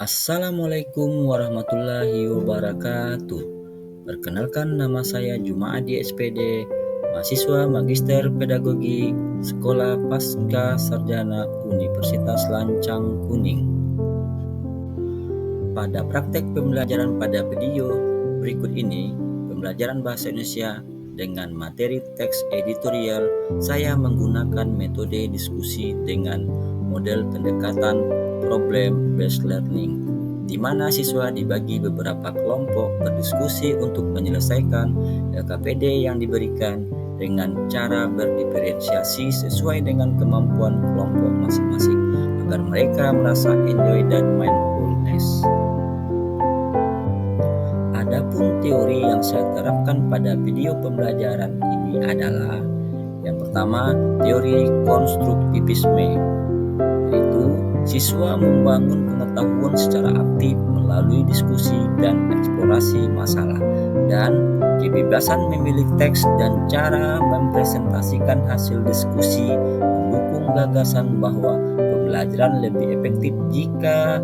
Assalamualaikum warahmatullahi wabarakatuh. Perkenalkan, nama saya Jumaadi SPD, mahasiswa Magister Pedagogi Sekolah Pasca Sarjana Universitas Lancang Kuning. Pada praktek pembelajaran pada video berikut ini, pembelajaran bahasa Indonesia dengan materi teks editorial, saya menggunakan metode diskusi dengan model pendekatan problem based learning, di mana siswa dibagi beberapa kelompok berdiskusi untuk menyelesaikan LKPD yang diberikan dengan cara berdiferensiasi sesuai dengan kemampuan kelompok masing-masing agar mereka merasa enjoy dan mindfulness. Adapun teori yang saya terapkan pada video pembelajaran ini adalah yang pertama, teori konstruktivisme, yaitu siswa membangun pengetahuan secara aktif melalui diskusi dan eksplorasi masalah, dan kebebasan memilih teks dan cara mempresentasikan hasil diskusi mendukung gagasan bahwa pembelajaran lebih efektif jika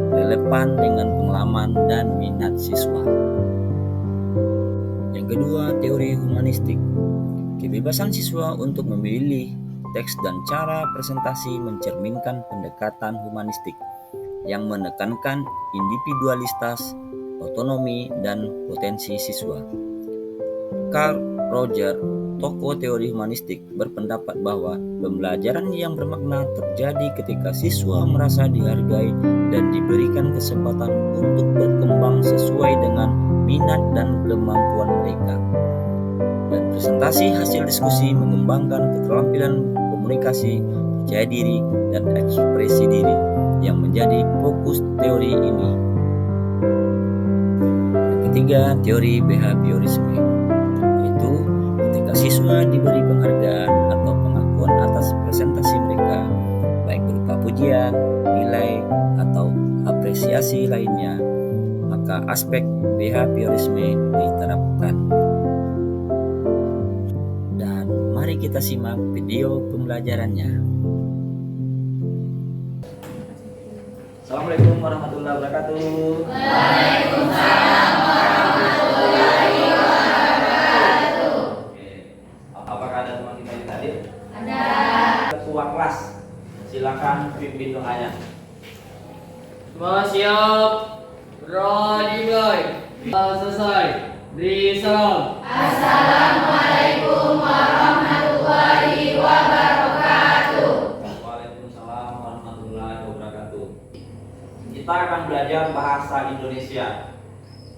relevan dengan pengalaman dan minat siswa. Yang kedua, teori humanistik. Kebebasan siswa untuk memilih teks dan cara presentasi mencerminkan pendekatan humanistik yang menekankan individualitas, otonomi, dan potensi siswa. Carl Roger, tokoh teori humanistik, berpendapat bahwa pembelajaran yang bermakna terjadi ketika siswa merasa dihargai dan diberikan kesempatan untuk berkembang sesuai dengan minat dan kemampuan mereka. Dan presentasi hasil diskusi mengembangkan keterampilan komunikasi, percaya diri, dan ekspresi diri yang menjadi fokus teori ini. Yang ketiga, teori behaviorisme, yaitu ketika siswa diberi penghargaan atau pengakuan atas presentasi mereka, baik berupa pujian, nilai, atau apresiasi lainnya, maka aspek behaviorisme diterapkan. Dan mari kita simak video pembelajarannya. Assalamualaikum warahmatullahi wabarakatuh. Waalaikumsalam warahmatullahi wabarakatuh. Oke. Apakah ada teman kita yang hadir? Ada. Ketua kelas, silakan pimpin doanya. Semua siap. Dimulai. Selesai. Beri salam. Assalamualaikum warahmatullahi wabarakatuh. Waalaikumsalam warahmatullahi wabarakatuh. Kita akan belajar bahasa Indonesia.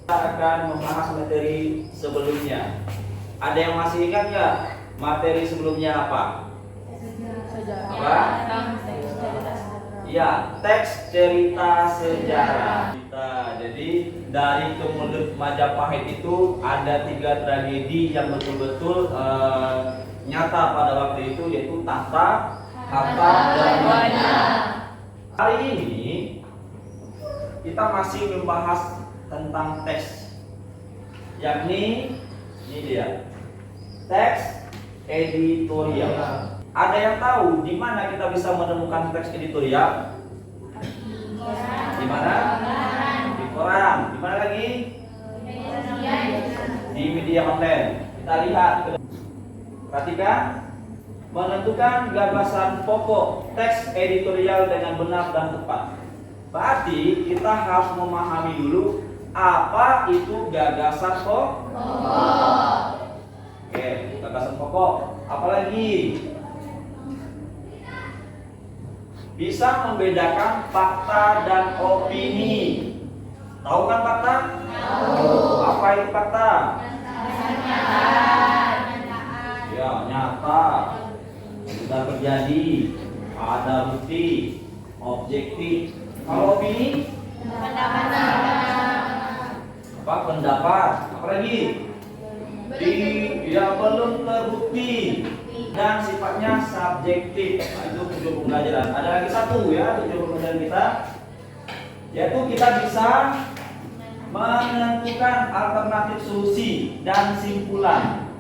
Kita akan membahas materi sebelumnya. Ada yang masih ingat nggak materi sebelumnya apa? Apa? Ya, teks cerita sejarah. Jadi dari Kemelut Majapahit itu ada 3 tragedi yang betul-betul nyata pada waktu itu, yaitu tahta, harta, dan wanita. Hari ini kita masih membahas tentang teks, yakni ini dia, teks editorial. Ada yang tahu di mana kita bisa menemukan teks editorial? Di mana? Di koran. Di mana lagi? Di media online. Kita lihat. Perhatikan. Menentukan gagasan pokok teks editorial dengan benar dan tepat. Berarti kita harus memahami dulu apa itu gagasan pokok. Oke, gagasan pokok. Apalagi? Bisa membedakan fakta dan opini. Tahu kan fakta? Tahu. Apa itu fakta? Ya, nyata. Sudah terjadi. Ada bukti. Objektif. Kalau opini? Apa? Pendapat. Apa lagi? Ya, belum terbukti dan sifatnya subjektif. Nah, itu tujuan pembelajaran. Ada lagi satu ya tujuan pembelajaran kita, yaitu kita bisa menentukan alternatif solusi dan simpulan.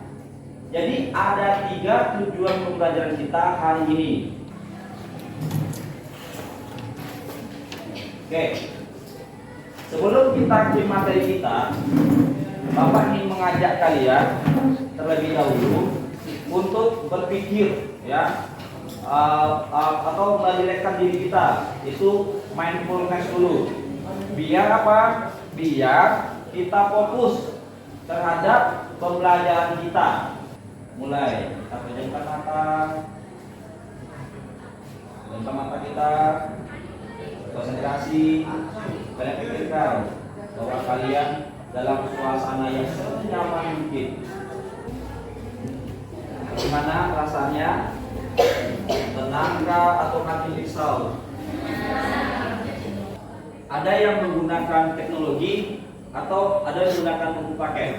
Jadi ada 3 tujuan pembelajaran kita hari ini. Oke, Sebelum kita ke materi kita, Bapak ingin mengajak kalian terlebih dahulu untuk berpikir ya, atau melihatkan diri kita itu mindfulness dulu. Biar apa? Biar kita fokus terhadap pembelajaran kita. Mulai kita pejamkan mata, kita konsentrasi. Kalian pikirkan bahwa kalian dalam suasana yang senyaman mungkin. Bagaimana rasanya? Tenangkah atau makin risau? Ada yang menggunakan teknologi atau ada yang menggunakan buku paket.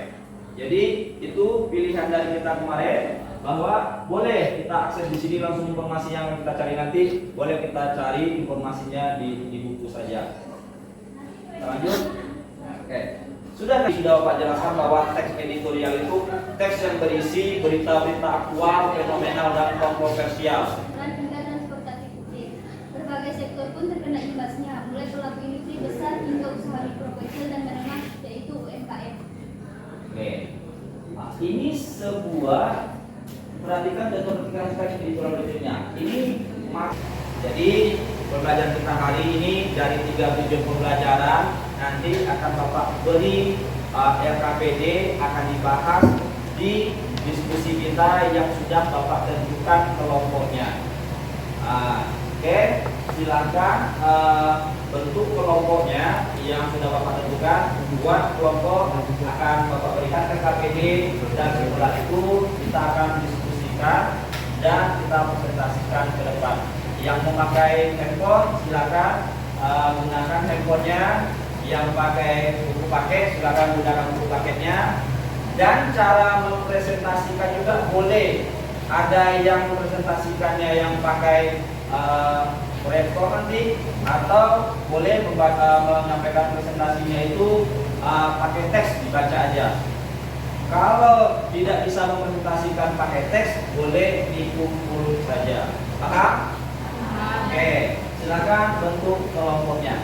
Jadi itu pilihan dari kita kemarin, bahwa boleh kita akses di sini langsung informasi yang kita cari nanti, boleh kita cari informasinya di buku saja. Kita lanjut. Oke. Sudah Bapak jelaskan bahwa teks editorial itu teks yang berisi berita-berita aktual, fenomenal dan kontroversial. Dan transportasi publik. Berbagai sektor pun terkena imbasnya, mulai pelaku industri besar hingga usaha mikro kecil dan menengah, yaitu UMKM. Oke. Nah, ini sebuah, perhatikan dan perhatikan sekali editorial berikutnya. Ini jadi pembelajaran kita hari ini dari 3 tujuan pembelajaran nanti akan Bapak beri LKPD, akan dibahas di diskusi kita yang sudah Bapak tentukan kelompoknya. Oke, silakan bentuk kelompoknya yang sudah Bapak tentukan, buat kelompok, akan Bapak berikan LKPD, dan setelah itu kita akan diskusikan dan kita presentasikan ke depan. Yang memakai handphone silakan gunakan handphonenya. Yang pakai buku paket silakan gunakan buku paketnya. Dan cara mempresentasikan juga boleh. Ada yang mempresentasikannya yang pakai proyektor nanti, atau boleh menyampaikan presentasinya itu pakai teks, dibaca aja. Kalau tidak bisa mempresentasikan pakai teks, boleh dikumpul saja. Paham? Oke, silakan bentuk kelompoknya.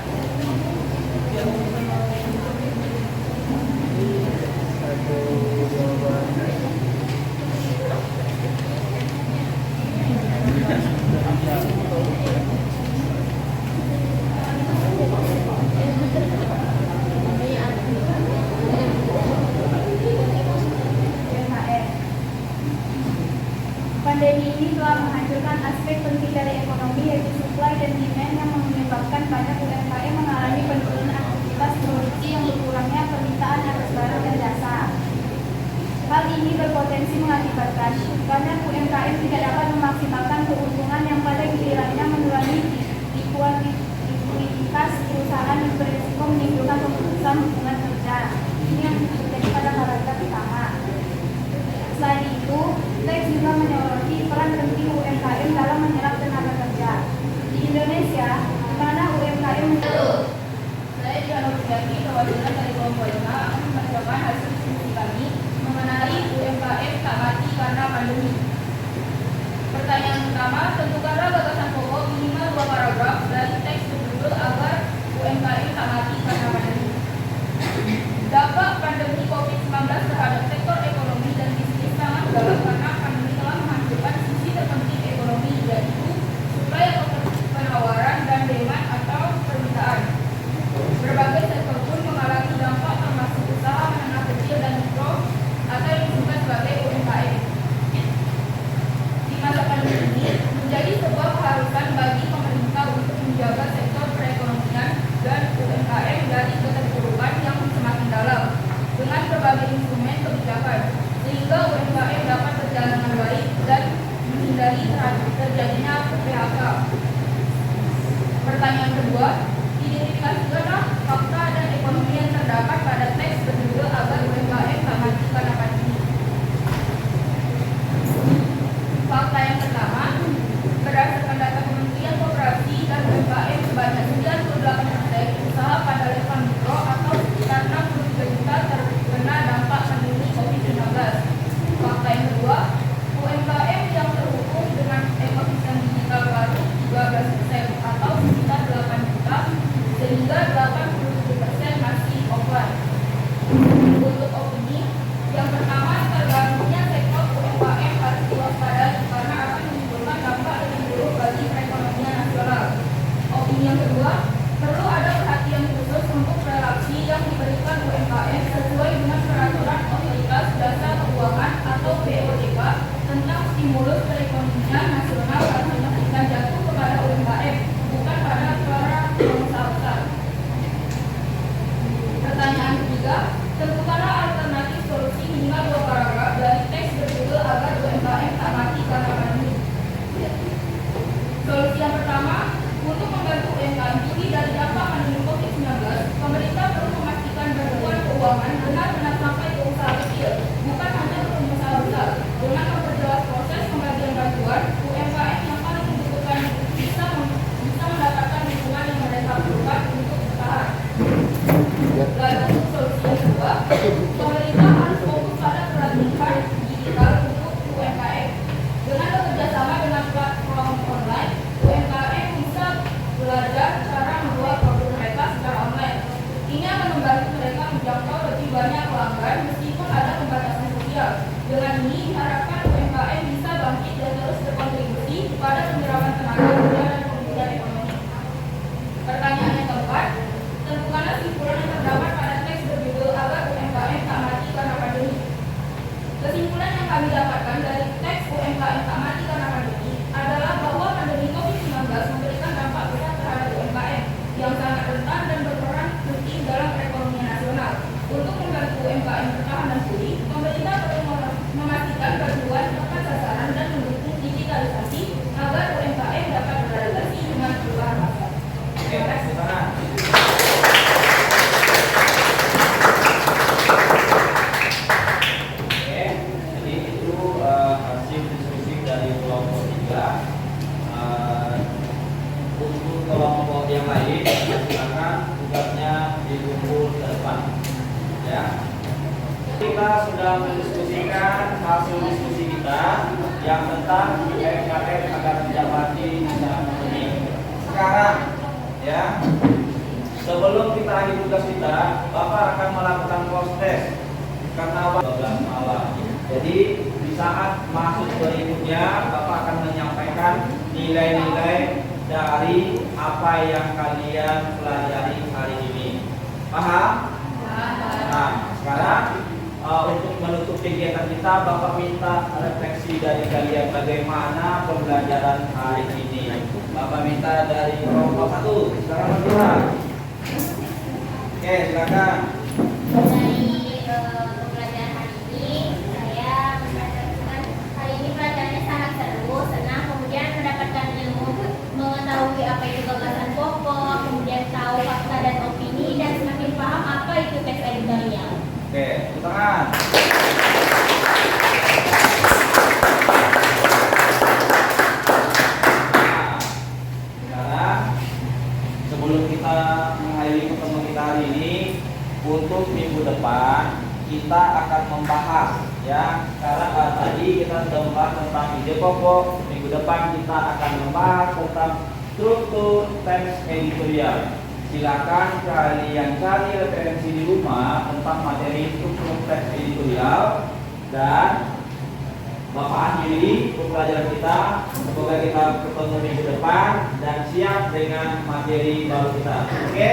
Pandemi ini telah menghancurkan aspek penting dari ekonomi, yaitu supply dan demand, yang menyebabkan banyak UMKM mengalami penurunan aktivitas produksi yang berkurangnya permintaan atas barang dan jasa. Hal ini berpotensi mengakibatkan banyak UMKM tidak dapat memaksimalkan keuntungan yang pada gilirannya mengurangi likuiditas perusahaan yang berisiko menimbulkan pemutusan hubungan kerja. Ini yang terjadi pada paragraf pertama. Selain itu, teks juga menyoroti peran penting UMKM dalam menyerap tenaga kerja. Di Indonesia, di mana UMKM saya dianugerahi perwakilan dari kelompok 5 akan membacakan hasil diskusi kami mengenai UMKM tak mati karena pandemi. Pertanyaan pertama, tentukanlah gagasan pokok minimal 2 paragraf dari teks berjudul agar UMKM tak mati karena pandemi. Dampak pandemi COVID-19 terhadap sektor ekonomi dan bisnis sangat dalam karena pandemi telah menghancurkan sisi terpenting ekonomi, yaitu suplai atau penawaran dan demand atau permintaan. Berbagai sektor pun mengalami dampak, termasuk usaha menengah kecil dan mikro atau yang disebut sebagai UMKM. Di masa pandemi ini menjadi sebuah keharusan bagi pemerintah untuk menjaga sektor perekonomian dan UMKM dari keterpurukan yang semakin dalam dengan berbagai instrumen kebijakan, sehingga UMKM dapat berjalan dengan baik dan menghindari terjadinya PHK. Pertanyaan kedua, identifikasikanlah fakta dan ekonomi yang terdapat pada teks berjudul agar UMKM tak mati karena pandemi. Fakta yang pertama, berdasarkan data Kementerian Koperasi dan UMKM, sebanyak 98% usaha pada level mikro atau sekitar 63 juta terkena dampak pandemi COVID-19. Fakta yang kedua, UMKM yang terhubung dengan ekosistem digital baru 13% atau sekitar 8 juta, sehingga 87% ketiga, tentukanlah alternatif solusi minimal 2 paragraf dari teks berjudul agar UMKM tak mati karena pandemi. Solusi yang pertama, untuk membantu UMKM pulih dari dampak pandemi COVID-19, pemerintah perlu memastikan bantuan keuangan benar-benar sampai ke usaha kecil, bukan hanya ke pengusaha besar. Dengan memperjelas proses pembagian bantuan, UMKM yang paling membutuhkan bisa mendapatkan dukungan yang mereka perlukan untuk bertahan. Lalu untuk solusi yang kedua, pemerintah harus fokus pada pelatihan digital untuk UMKM. Dengan bekerjasama dengan platform online, UMKM bisa belajar cara membuat produk mereka secara online. Ini akan membantu mereka menjangkau lebih banyak pelanggan meskipun ada pembatasan sosial. Dengan ini diharapkan UMKM bisa bangkit dan terus berkontribusi pada penyerapan tenaga kerja dan pemulihan ekonomi. Pertanyaan yang keempat, tentukanlah kesimpulan yang terdapat pada teks berjudul agar UMKM tak mati karena pandemi. Kesimpulan yang kami dapatkan dari teks UMKM tak mati karena pandemi adalah bahwa pandemi COVID-19 memberikan dampak besar terhadap UMKM yang sangat rentan dan berperan penting dalam perekonomian nasional. Untuk membantu UMKM bertahan dan pulih, pemerintah perlu memastikan bantuan tepat sasaran dan mendukung digitalisasi agar UMKM dapat beradaptasi dengan perubahan pasar. Terima kasih. Jadi itu hasil diskusi dari kelompok 3. Untuk kelompok yang lain, silakan tugasnya dikumpul ke depan. Ya. Kita sudah mendiskusikan hasil diskusi kita yang tentang UMKM agar tidak mati di saat pandemi. Sekarang, ya, sebelum kita akhir tugas kita, Bapak akan melakukan close test karena 12 malam. Jadi di saat masuk berikutnya, Bapak akan menyampaikan nilai-nilai dari apa yang kalian pelajari hari ini. Paham? Nah, sekarang untuk menutup kegiatan kita, Bapak minta refleksi dari kalian bagaimana pembelajaran hari ini. Bapak minta dari kelompok 1, silakan berdua. Oke, silakan. Dari pembelajaran hari ini, saya merasakan hari ini pelajarannya sangat seru, senang, kemudian mendapatkan ilmu, mengetahui apa itu gagasan pokok, kemudian tahu fakta dan opini, dan semakin paham apa itu teks editorial. Oke, tepuk tangan. Nah, sekarang sebelum kita mengakhiri pertemuan kita hari ini, untuk minggu depan kita akan membahas, ya. Sekarang tadi kita sudah membahas tentang ide pokok. Minggu depan kita akan membahas tentang struktur teks editorial. Silakan kalian cari referensi di rumah tentang materi struktur teks editorial dan Bapak akhiri pembelajaran kita. Semoga kita ketemu minggu depan dan siap dengan materi baru kita. Oke?